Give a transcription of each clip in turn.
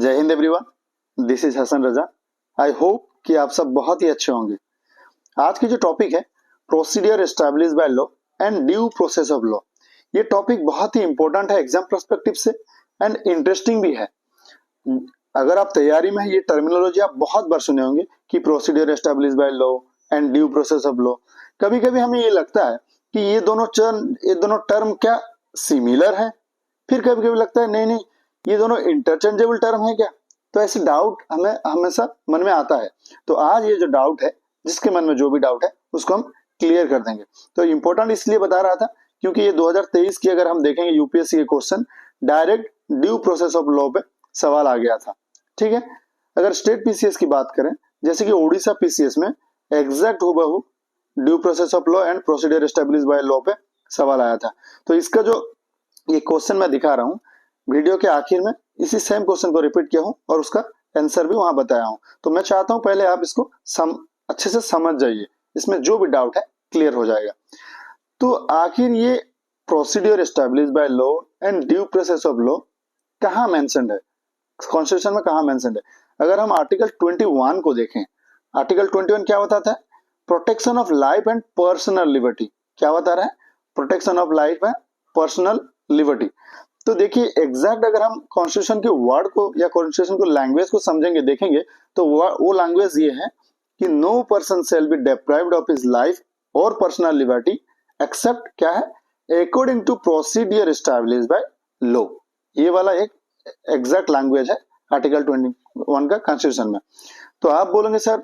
जय हिंद everyone, this is Hasan Raza. I hope कि आप सब बहुत ही अच्छे होंगे। आज की जो टॉपिक है procedure establish bye law and due process of law, ये टॉपिक बहुत ही इंपॉर्टेंट है एग्जाम पर्सपेक्टिव से एंड इंटरेस्टिंग भी है। अगर आप तैयारी में है, ये टर्मिनोलॉजी आप बहुत बार सुने होंगे कि procedure establish bye law and due process of law. कभी कभी हमें ये लगता है कि ये दोनों टर्म क्या सिमिलर है, फिर कभी कभी लगता है नहीं नहीं ये दोनों इंटरचेंजेबल टर्म है क्या। तो ऐसे डाउट हमें हमेशा मन में आता है। तो आज ये जो डाउट है, जिसके मन में जो भी डाउट है उसको हम क्लियर कर देंगे। तो इम्पोर्टेंट इसलिए बता रहा था क्योंकि ये 2023 की अगर हम देखेंगे यूपीएससी के question direct due process of law पे सवाल आ गया था। ठीक है, अगर स्टेट पीसीएस की बात करें, जैसे कि ओडिशा पीसीएस में एग्जैक्ट हूबहू due process of law and procedure establish by law पे सवाल आया था। तो इसका जो ये क्वेश्चन मैं दिखा रहा हूँ वीडियो के आखिर में, इसी सेम क्वेश्चन को रिपीट किया हूँ और उसका आंसर भी वहां बताया हूँ। तो मैं चाहता हूँ पहले आप इसको अच्छे से समझ जाइए, इसमें जो भी डाउट है क्लियर हो जाएगा। तो आखिर ये procedure establish bye law and due process of law कहाँ मेंशन्ड है, कॉन्स्टिट्यूशन में कहाँ मेंशन्ड है। अगर हम आर्टिकल 21 को देखें, आर्टिकल 21 क्या बताता है? Protection of life and personal liberty. क्या बता रहा है? Protection of life and personal liberty. तो देखिए एग्जैक्ट अगर हम कॉन्स्टिट्यूशन के वर्ड को या कॉन्स्टिट्यूशन को लैंग्वेज को समझेंगे, देखेंगे तो वो लैंग्वेज ये है कि no person shall be deprived of his life और पर्सनल लिबर्टी एक्सेप्ट क्या है, according to procedure established by law. ये वाला एक एग्जैक्ट लैंग्वेज है आर्टिकल 21 का कॉन्स्टिट्यूशन में। तो आप बोलेंगे सर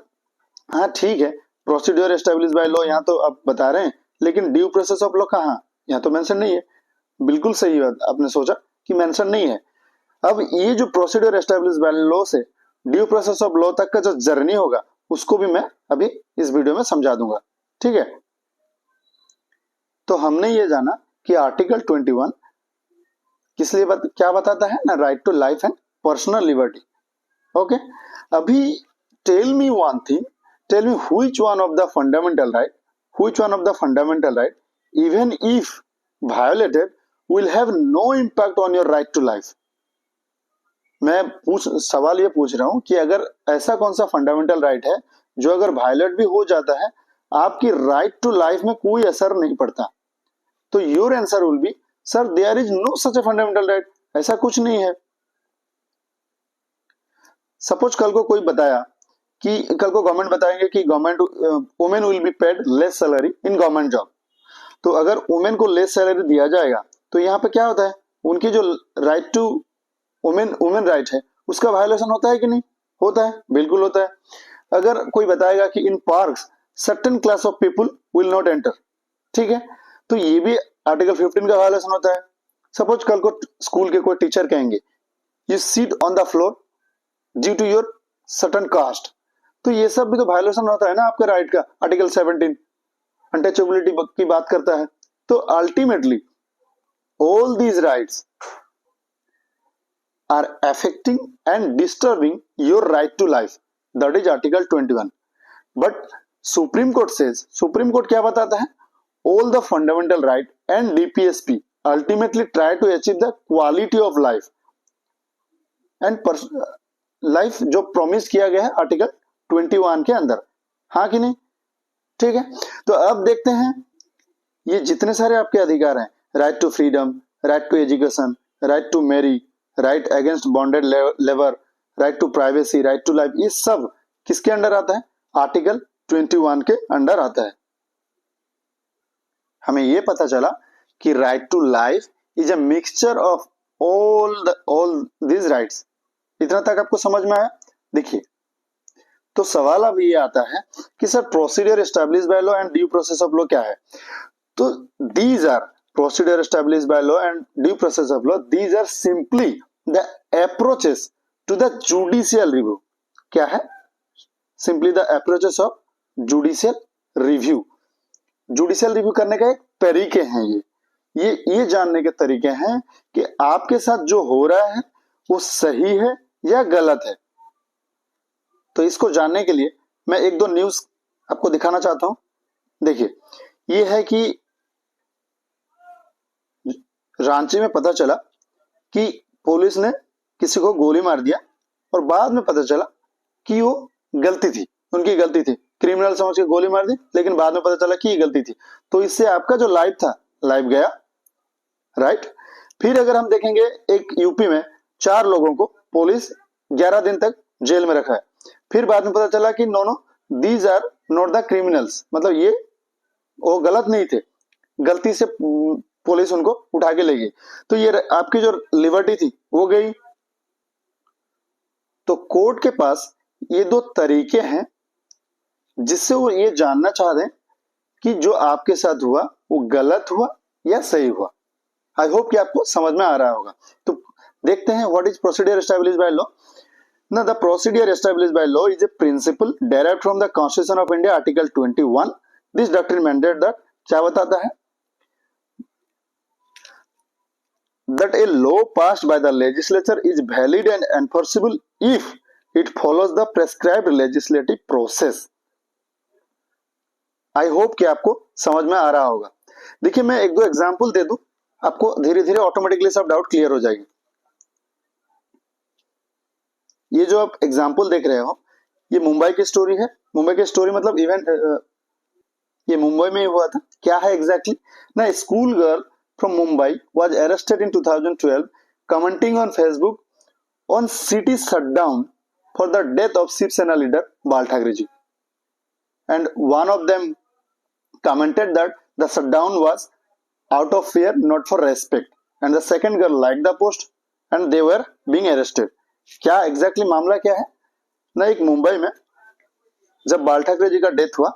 हाँ ठीक है, प्रोसीडियर एस्टैब्लिश्ड बाय लॉ यहाँ तो आप बता रहे हैं, लेकिन ड्यू प्रोसेस ऑफ लॉ कहाँ, यहाँ तो मेंशन नहीं है। बिल्कुल सही बात आपने सोचा कि मेंशन नहीं है। अब ये जो प्रोसीडियर एस्टैब्लिश्ड बाय लॉ से ड्यू प्रोसेस ऑफ लॉ तक का जो जर्नी होगा उसको भी मैं अभी इस वीडियो में समझा दूंगा। ठीक है, तो हमने ये जाना कि आर्टिकल 21 किस लिए क्या बताता है ना, right to life and personal liberty. Okay, अभी tell me one thing, tell me which one of the fundamental right even if violated will have no impact on your right to life। मैं सवाल ये पूछ रहा हूं कि अगर ऐसा कौन सा फंडामेंटल राइट है जो अगर वायलेट भी हो जाता है आपकी राइट टू लाइफ में कोई असर नहीं पड़ता। तो your answer will be sir there is no such a fundamental right, ऐसा कुछ नहीं है। सपोज कल को कोई बताया कि कल को गवर्नमेंट बताएंगे कि government women will be paid less salary in government job. तो अगर वुमेन को लेस सैलरी दिया जाएगा तो यहाँ पे क्या होता है, उनकी जो राइट टू वुमेन राइट है उसका वायलेशन होता है कि नहीं होता है? बिल्कुल होता है। अगर कोई बताएगा कि in parks certain class of people will not enter, ठीक है, तो ये भी आर्टिकल 15 का वायलेशन होता है। सपोज कल को स्कूल के कोई टीचर कहेंगे you sit on the floor due to your certain caste, तो ये सब भी तो वायलेशन होता है ना आपके राइट का। आर्टिकल 17 अनटचेबिलिटी की बात करता है। तो ultimately all these rights are affecting and disturbing your right to life, that is article 21। But supreme court says, supreme court क्या बताता है, all the fundamental right and DPSP ultimately try to achieve the quality of life and life जो promise किया गया है article 21 के अंदर। हाँ कि नहीं? ठीक है, तो अब देखते हैं ये जितने सारे आपके अधिकार हैं, right to freedom, right to education, right to marry, right against bonded labour, right to privacy, right to life, ये सब किसके अंडर आता है? आर्टिकल 21 के अंडर आता है। हमें ये पता चला कि right to life is a mixture of all these rights. इतना तक आपको समझ में आया? देखिए, तो सवाल अब ये आता है कि sir procedure established by law and due process of law क्या है? तो these are procedure established by law and due process of law, these are simply the approaches to the judicial review. क्या है? Simply the approaches of judicial review. Judicial review करने का एक तरीके हैं ये जानने के तरीके हैं कि आपके साथ जो हो रहा है वो सही है या गलत है। तो इसको जानने के लिए मैं एक दो न्यूज आपको दिखाना चाहता हूं। देखिए, ये है कि रांची में पता चला कि पुलिस ने किसी को गोली मार दिया और बाद में पता चला कि वो गलती थी, उनकी गलती थी, क्रिमिनल समझ के गोली मार दी, लेकिन बाद में पता चला कि ये गलती थी, तो इससे आपका जो लाइफ था, लाइफ गया, राइट। फिर अगर हम देखेंगे, एक यूपी में 4 लोगों को पुलिस 11 दिन तक जेल में रखा है, फिर बाद में पता चला कि no these are not the criminals, मतलब ये वो गलत नहीं थे, गलती से पुलिस उनको उठा के ले गई, तो ये आपकी जो लिबर्टी थी वो गई। तो कोर्ट के पास ये 2 तरीके हैं जिससे वो ये जानना चाहते हैं कि जो आपके साथ हुआ वो गलत हुआ या सही हुआ। आई होप कि आपको समझ में आ रहा होगा। तो देखते हैं what is procedure established by law. Now, the procedure established by law is a principle derived from the Constitution of India, Article 21. This doctrine mandates that क्या बताता है? That a law passed by the legislature is valid and enforceable if it follows the prescribed legislative process. I hope कि आपको समझ में आ रहा होगा। देखिए, मैं 1-2 एग्जाम्पल दे दूं, आपको धीरे धीरे ऑटोमेटिकली सब डाउट क्लियर हो जाएगी। ये जो आप एग्जाम्पल देख रहे हो, ये मुंबई की स्टोरी है। मुंबई की स्टोरी मतलब इवेंट ये मुंबई में ही हुआ था। क्या है एग्जैक्टली ना, school girl from Mumbai was arrested in 2012 commenting on Facebook on city shutdown for the death of Shiv Sena leader Bal Thackeray ji, and one of them commented that the shutdown was out of fear, not for respect, and the second girl liked the post and they were being arrested. क्या exactly मामला क्या है ना, एक मुंबई में जब बाल ठाकरे जी का डेथ हुआ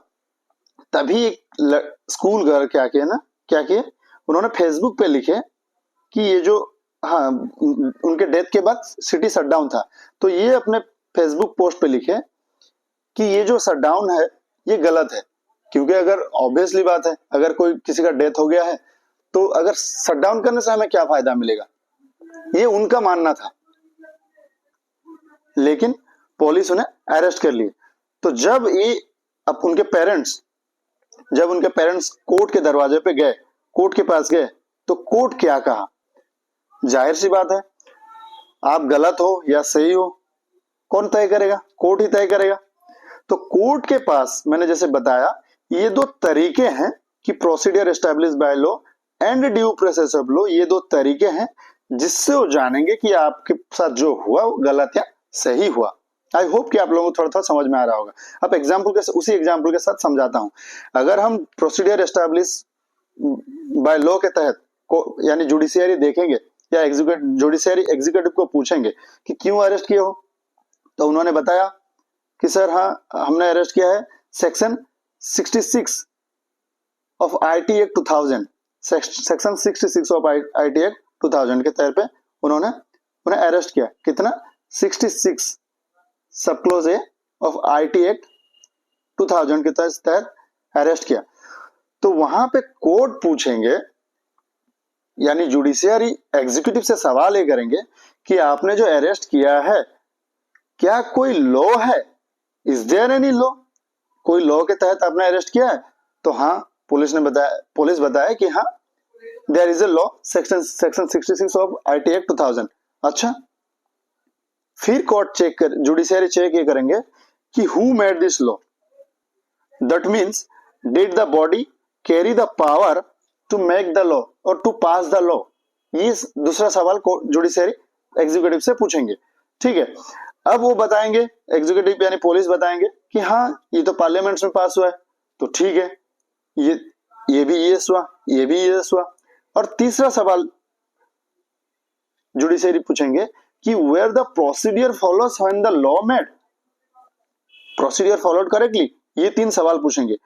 तभी एक स्कूल गर्ल क्या किए उन्होंने फेसबुक पे लिखे कि ये जो उनके डेथ के बाद सिटी शटडाउन था, तो ये अपने फेसबुक पोस्ट पे लिखे कि ये जो शटडाउन है ये गलत है, क्योंकि अगर ऑब्वियसली बात है, अगर कोई किसी का डेथ हो गया है तो अगर शटडाउन करने से हमें क्या फायदा मिलेगा, ये उनका मानना था। लेकिन पुलिस उन्हें अरेस्ट कर लिए। तो जब उनके पेरेंट्स कोर्ट के दरवाजे पे गए, कोर्ट के पास गए, तो कोर्ट क्या कहा? जाहिर सी बात है, आप गलत हो या सही हो कौन तय करेगा? कोर्ट ही तय करेगा। तो कोर्ट के पास मैंने जैसे बताया ये 2 तरीके हैं कि procedure established by law and due process of law, ये 2 तरीके हैं जिससे वो जानेंगे कि आपके साथ जो हुआ वो गलत या सही हुआ। आई होप कि आप लोगों को थोड़ा थोड़ा समझ में आ रहा होगा। अब उसी एग्जाम्पल के साथ समझाता हूं। अगर हम प्रोसीडियर एस्टैब्लिश बाय लॉ के तहत यानी जुडिशियरी देखेंगे या जुडिशियरी एग्जीक्यूटिव को पूछेंगे कि क्यों अरेस्ट किए हो, तो उन्होंने बताया कि सर हमने अरेस्ट किया है section 66 of IT act 2000, section 66 of IT act 2000 के तहत पे उन्हें अरेस्ट किया। कितना? 66 सब close A of IT act 2000 के तहत अरेस्ट किया। तो वहां पे कोर्ट पूछेंगे यानी जुडिशियरी एग्जीक्यूटिव से सवाल ये करेंगे कि आपने जो अरेस्ट किया है क्या कोई लॉ है? Is there any law? कोई लॉ के तहत आपने अरेस्ट किया है? तो पुलिस बताया कि हाँ there is a law section 66 of IT act 2000। अच्छा, फिर जुडिशियरी चेक ये करेंगे कि who made this law, that means did the body carry the power to make the law और टू पास द लॉ। ये दूसरा सवाल जुडिशियरी एग्जीक्यूटिव से पूछेंगे। ठीक है, अब वो बताएंगे, एग्जीक्यूटिव यानी पुलिस बताएंगे कि हाँ ये तो पार्लियामेंट में पास हुआ है, तो ठीक है, ये भी यस हुआ, ये भी यस हुआ। और तीसरा सवाल जुडिशियरी पूछेंगे कि where the procedure follows when the law made, procedure followed correctly. ये 3 सवाल पूछेंगे।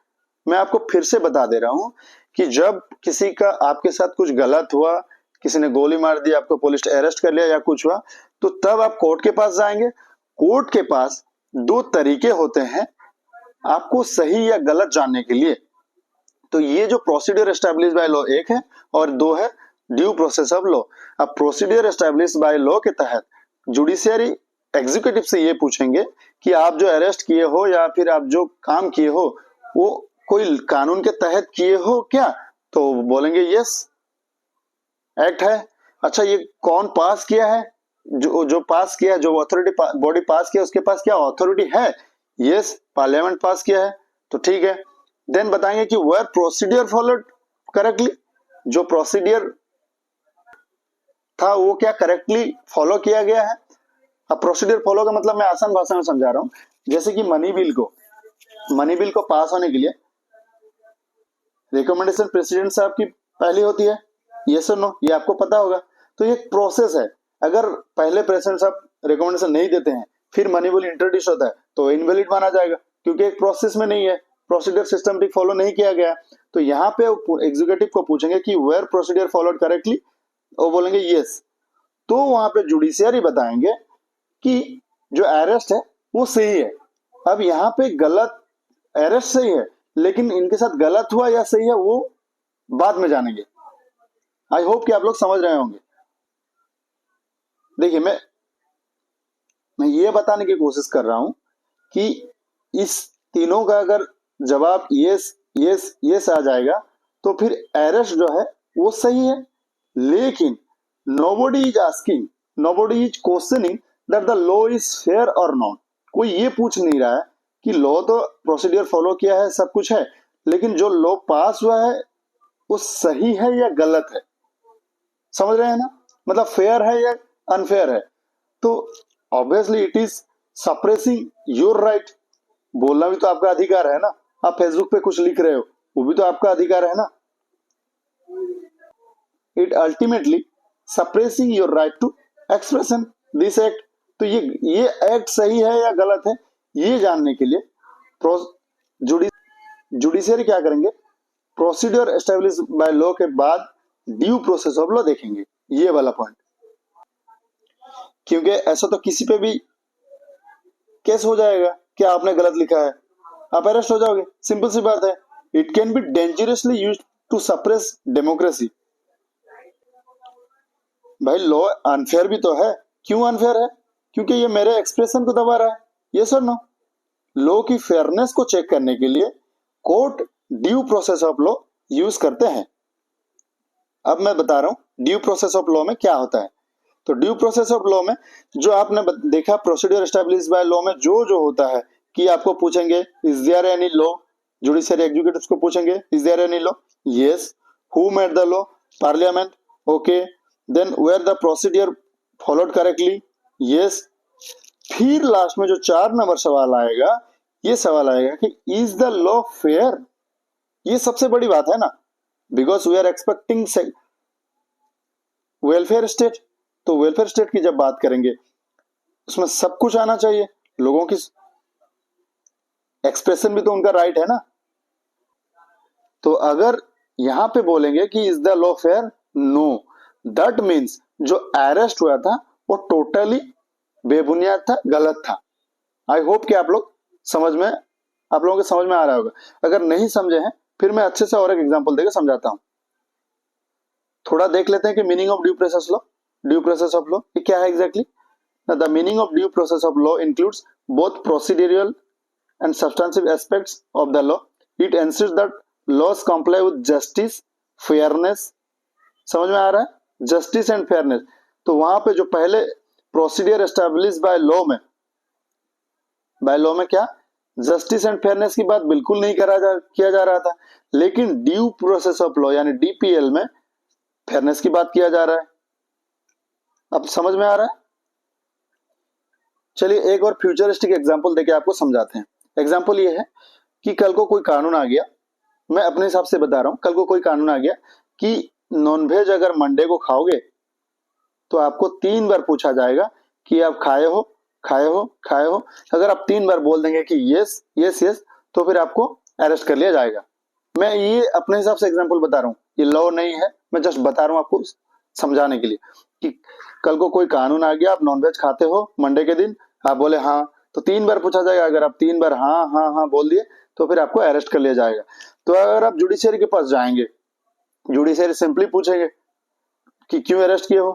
मैं आपको फिर से बता दे रहा हूं कि जब किसी का आपके साथ कुछ गलत हुआ, किसी ने गोली मार दी, आपको पुलिस अरेस्ट कर लिया या कुछ हुआ, तो तब आप कोर्ट के पास जाएंगे। कोर्ट के पास 2 तरीके होते हैं आपको सही या गलत जानने के लिए। तो ये जो प्रोसीडियर एस्टैब्लिश्ड बाय लॉ एक है और 2 है ड्यू प्रोसेस ऑफ लॉ। अब प्रोसीडियर एस्टैब्लिश्ड बाय लॉ के तहत जुडिशियरी एग्जीक्यूटिव से ये पूछेंगे कि आप जो अरेस्ट किए हो या फिर आप जो काम किए हो वो कोई कानून के तहत किए हो क्या? तो बोलेंगे यस एक्ट है। अच्छा, ये कौन पास किया है? जो जो पास किया, जो अथॉरिटी बॉडी पास किया, उसके पास क्या अथॉरिटी है? यस, पार्लियामेंट पास किया है, तो ठीक है। देन बताएंगे कि वेयर प्रोसीडियर फॉलोड करेक्टली, जो प्रोसीडियर था वो क्या करेक्टली फॉलो किया गया है। अब प्रोसीडियर फॉलो का मतलब मैं आसान भाषा में समझा रहा हूं। जैसे कि मनी बिल को पास होने के लिए रिकमेंडेशन प्रेसिडेंट साहब की पहली होती है, यस और नो, ये आपको पता होगा। तो ये एक प्रोसेस है। अगर पहले प्रेसिडेंट साहब रिकमेंडेशन नहीं देते हैं, फिर मनी बिल इंट्रोड्यूस होता है, तो इनवैलिड माना जाएगा, क्योंकि एक प्रोसेस में नहीं है, प्रोसीडियर सिस्टमेटिक फॉलो नहीं किया गया। तो यहाँ पे एग्जीक्यूटिव को पूछेंगे कि वेयर प्रोसीडियर फॉलोड करेक्टली, वो बोलेंगे यस, तो वहां पे जुडिशियरी बताएंगे कि जो अरेस्ट है वो सही है। अब यहाँ पे गलत, अरेस्ट सही है, लेकिन इनके साथ गलत हुआ या सही है वो बाद में जानेंगे। आई होप कि आप लोग समझ रहे होंगे। देखिए, मैं ये बताने की कोशिश कर रहा हूं कि इस तीनों का अगर जवाब यस यस यस आ जाएगा तो फिर अरेस्ट जो है वो सही है। लेकिन nobody is asking, nobody is questioning that the law is fair और नॉट। कोई ये पूछ नहीं रहा है कि लॉ तो प्रोसीडियर फॉलो किया है, सब कुछ है, लेकिन जो लॉ पास हुआ है वो सही है या गलत है। समझ रहे हैं ना, मतलब फेयर है या अनफेयर है। तो obviously it is suppressing your right. बोलना भी तो आपका अधिकार है ना। आप फेसबुक पे कुछ लिख रहे हो, वो भी तो आपका अधिकार है ना। It ultimately suppressing your right to expression this act. तो ये एक्ट सही है या गलत है, ये जानने के लिए जुडिशियरी क्या करेंगे, प्रोसीडियर एस्टेब्लिश बाय लॉ के बाद ड्यू प्रोसेस ऑफ लॉ देखेंगे, ये वाला पॉइंट। क्योंकि ऐसा तो किसी पे भी केस हो जाएगा कि आपने गलत लिखा है, आप अरेस्ट हो जाओगे, सिंपल सी बात है। It can be dangerously used to suppress democracy. भाई लॉ अनफेयर भी तो है। क्यों अनफेयर है? क्योंकि ये मेरे एक्सप्रेशन को दबा रहा है, ये सर नो। लॉ की फेयरनेस को चेक करने के लिए court due process of law use करते हैं। अब मैं बता रहा हूं ड्यू प्रोसेस ऑफ लॉ में क्या होता है। तो ड्यू प्रोसेस ऑफ लॉ में जो आपने देखा प्रोसीडियर एस्टैब्लिश बाय लॉ में जो होता है कि आपको पूछेंगे is there any law, judiciary executives को पूछेंगे is there any law, yes. Who made the law, parliament, okay. Then where the procedure followed correctly, yes. फिर लास्ट में जो 4 नंबर सवाल आएगा, ये सवाल आएगा कि इज द लॉ फेयर। ये सबसे बड़ी बात है ना, because we are expecting welfare state. तो वेलफेयर स्टेट की जब बात करेंगे उसमें सब कुछ आना चाहिए, लोगों की एक्सप्रेशन भी तो उनका राइट है ना। तो अगर यहां पे बोलेंगे कि is the law fair, no, that means जो अरेस्ट हुआ था वो टोटली बेबुनियाद था, गलत था। आई होप कि आप लोगों के समझ में आ रहा होगा। अगर नहीं समझे हैं फिर मैं अच्छे से और एक एग्जांपल देकर समझाता हूं। थोड़ा देख लेते हैं कि meaning of due process law. Due process of law ये क्या है exactly? The meaning of due process of law includes both procedural and substantive aspects of the law. It ensures that laws comply with justice, fairness. समझ में आ रहा है? Justice and fairness. तो वहां पे जो पहले प्रोसीडियर एस्टैब्लिश बाय लॉ में क्या जस्टिस एंड फेयरनेस की बात बिल्कुल नहीं किया जा रहा था, लेकिन ड्यू प्रोसेस ऑफ लॉ यानी डीपीएल में फेयरनेस की बात किया जा रहा है। अब समझ में आ रहा है? चलिए एक और फ्यूचरिस्टिक एग्जांपल देके आपको समझाते हैं। एग्जाम्पल ये है कि कल को कोई कानून आ गया, मैं अपने हिसाब से बता रहा हूं, कल को कोई कानून आ गया कि नॉनवेज अगर मंडे को खाओगे तो आपको 3 बार पूछा जाएगा कि आप खाए हो खाए हो खाए हो। अगर आप 3 बार बोल देंगे कि यस यस यस तो फिर आपको अरेस्ट कर लिया जाएगा। मैं ये अपने हिसाब से एग्जाम्पल बता रहा हूँ, ये लॉ नहीं है, मैं जस्ट बता रहा हूँ आपको समझाने के लिए कि कल को कोई कानून आ गया, आप नॉनवेज खाते हो मंडे के दिन, आप बोले हाँ, तो 3 बार पूछा जाएगा। अगर आप 3 बार हाँ हाँ हाँ बोल दिए तो फिर आपको अरेस्ट कर लिया जाएगा। तो अगर आप जुडिशियरी के पास जाएंगे, जुडिशियरी सिंपली पूछेंगे कि क्यों अरेस्ट किए हो,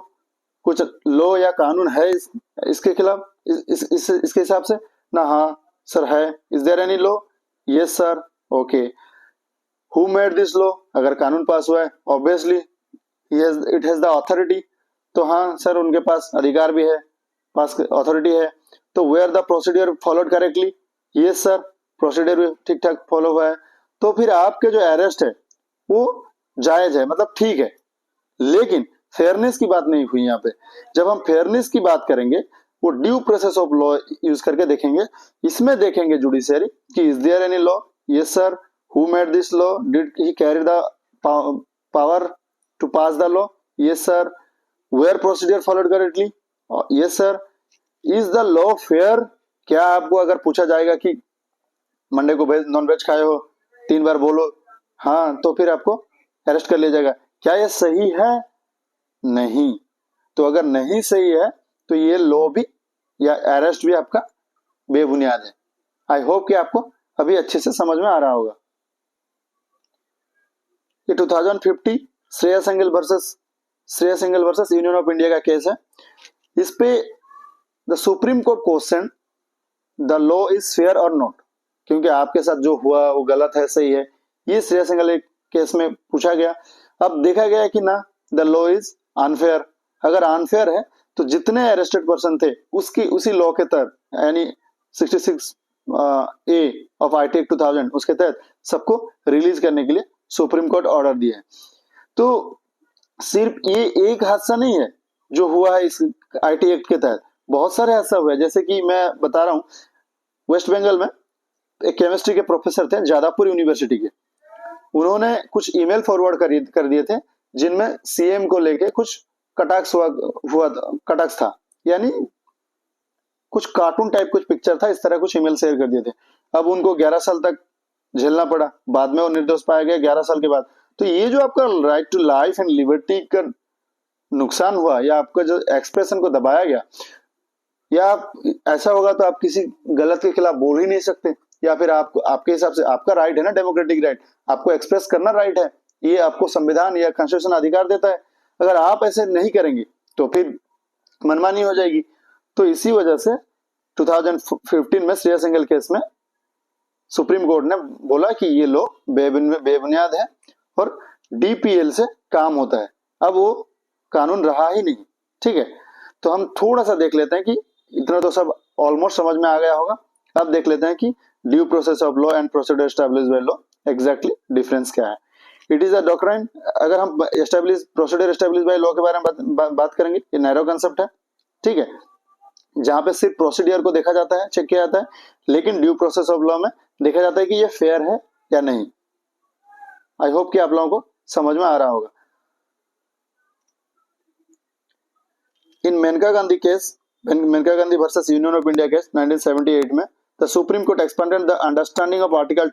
कुछ लॉ या कानून है इसके खिलाफ, इसके हिसाब से ना, हाँ सर है। Is there any law, yes sir, okay. Who made this law, अगर कानून पास हुआ है obviously it has the authority, तो हाँ सर उनके पास अधिकार भी है, पास अथॉरिटी है। तो where the procedure followed correctly, yes sir procedure भी ठीक ठाक फॉलो हुआ है। तो फिर आपके जो अरेस्ट है वो जायज है, मतलब ठीक है। लेकिन फेयरनेस की बात नहीं हुई यहाँ पे। जब हम फेयरनेस की बात करेंगे वो due process of law use करके देखेंगे। इसमें देखेंगे जुडिशरी कि is there any law, yes sir, who made this law, did he carry the power to pass the law, yes sir, where procedure followed correctly, yes sir, is the law fair. क्या आपको अगर पूछा जाएगा कि Monday को veg non veg खाए हो, 3 बार बोलो हाँ, तो फिर आपको अरेस्ट कर लिया जाएगा। क्या ये सही है? नहीं। तो अगर नहीं सही है तो ये लॉ भी या अरेस्ट भी आपका बेबुनियाद है। आई होप कि आपको अभी अच्छे से समझ में आ रहा होगा। ये 2050 Shreya Singhal versus Union of India का केस है। इस पे the Supreme court question the law is fair और नॉट, क्योंकि आपके साथ जो हुआ वो गलत है सही है, ये श्रेया सिंघल केस में पूछा गया। अब देखा गया कि ना द लॉ इज अनफेयर। अगर अनफेयर है तो जितने अरेस्टेड पर्सन थे उसी लॉ के तहत, यानी 66 ए ऑफ आईटी एक्ट 2000 उसके तहत सबको रिलीज करने के लिए सुप्रीम कोर्ट ऑर्डर दिया है। तो सिर्फ ये एक हादसा नहीं है जो हुआ है इस आईटी एक्ट के तहत, बहुत सारे हादसा हुए। जैसे कि मैं बता रहा हूँ, वेस्ट बंगाल में एक केमिस्ट्री के प्रोफेसर थे जादवपुर यूनिवर्सिटी के, उन्होंने कुछ ईमेल फॉरवर्ड कर दिए थे जिनमें सीएम को लेके कुछ कटाक्ष था, यानी कुछ कार्टून टाइप कुछ पिक्चर था, इस तरह कुछ ईमेल शेयर कर दिए थे। अब उनको 11 साल तक झेलना पड़ा, बाद में वो निर्दोष पाया गया 11 साल के बाद। तो ये जो आपका right to life and liberty का नुकसान हुआ, या आपका जो एक्सप्रेशन को दबाया गया, या आप ऐसा होगा तो आप किसी गलत के खिलाफ बोल ही नहीं सकते, या फिर आपको आपके हिसाब से आपका राइट है ना, डेमोक्रेटिक राइट, आपको एक्सप्रेस करना राइट है, ये आपको संविधान या कॉन्स्टिट्यूशन अधिकार देता है। अगर आप ऐसे नहीं करेंगे तो फिर मनमानी हो जाएगी। तो इसी वजह से 2015 में श्रेया सिंघल केस में सुप्रीम कोर्ट ने बोला कि ये लॉ बेबुनियाद है और डीपीएल से काम होता है। अब वो कानून रहा ही नहीं, ठीक है। तो हम थोड़ा सा देख लेते हैं कि इतना तो सब ऑलमोस्ट समझ में आ गया होगा। अब देख लेते हैं कि due process of law and procedure established by law exactly difference क्या है। It is a doctrine. अगर हम प्रोसीजर एस्टैब्लिश्ड बाय लॉ के बारे में बात करेंगे, ये नैरो कंसेप्ट है, ठीक है, जहां पे सिर्फ प्रोसीडियर को देखा जाता है, चेक किया जाता है, लेकिन ड्यू प्रोसेस ऑफ लॉ में देखा जाता है कि ये फेयर है या नहीं। आई होप कि आप लोगों को समझ में आ रहा होगा। In Maneka Gandhi case, Maneka Gandhi versus Union of India case 1978 में the Supreme Court expanded the understanding of article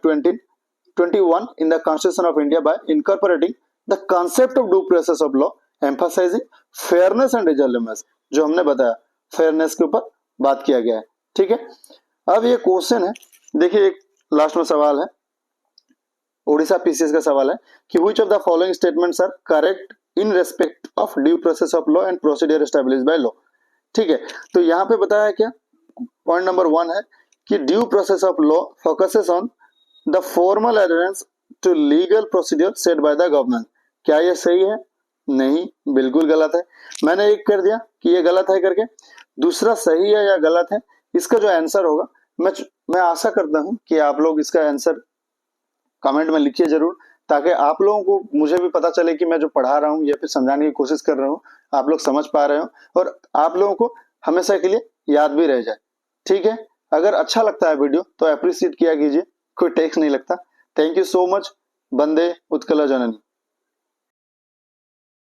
21 in the Constitution of India by incorporating the concept of due process of law, emphasizing fairness and reasonableness। जो हमने बताया fairness के ऊपर बात किया गया है, ठीक है। अब ये क्वेश्चन है, देखिए एक लास्ट में सवाल है, ओडिशा पीसीएस का सवाल है कि which of the following statements are correct in respect of due process of law and procedure established by law। ठीक है, तो यहाँ पे बताया क्या, पॉइंट नंबर 1 है कि due process of law focuses on the formal adherence to legal procedure set by the government. क्या ये सही है? नहीं, बिल्कुल गलत है। मैंने एक कर दिया कि ये गलत है करके, दूसरा सही है या गलत है, इसका जो आंसर होगा मैं आशा करता हूं कि आप लोग इसका आंसर कमेंट में लिखिए जरूर, ताकि आप लोगों को मुझे भी पता चले कि मैं जो पढ़ा रहा हूँ या फिर समझाने की कोशिश कर रहा हूँ आप लोग समझ पा रहे हो और आप लोगों को हमेशा के लिए याद भी रह जाए, ठीक है। अगर अच्छा लगता है वीडियो तो अप्रिशिएट किया कीजिए, कोई टैक्स नहीं लगता। Thank you so much. Vande Utkal Janani.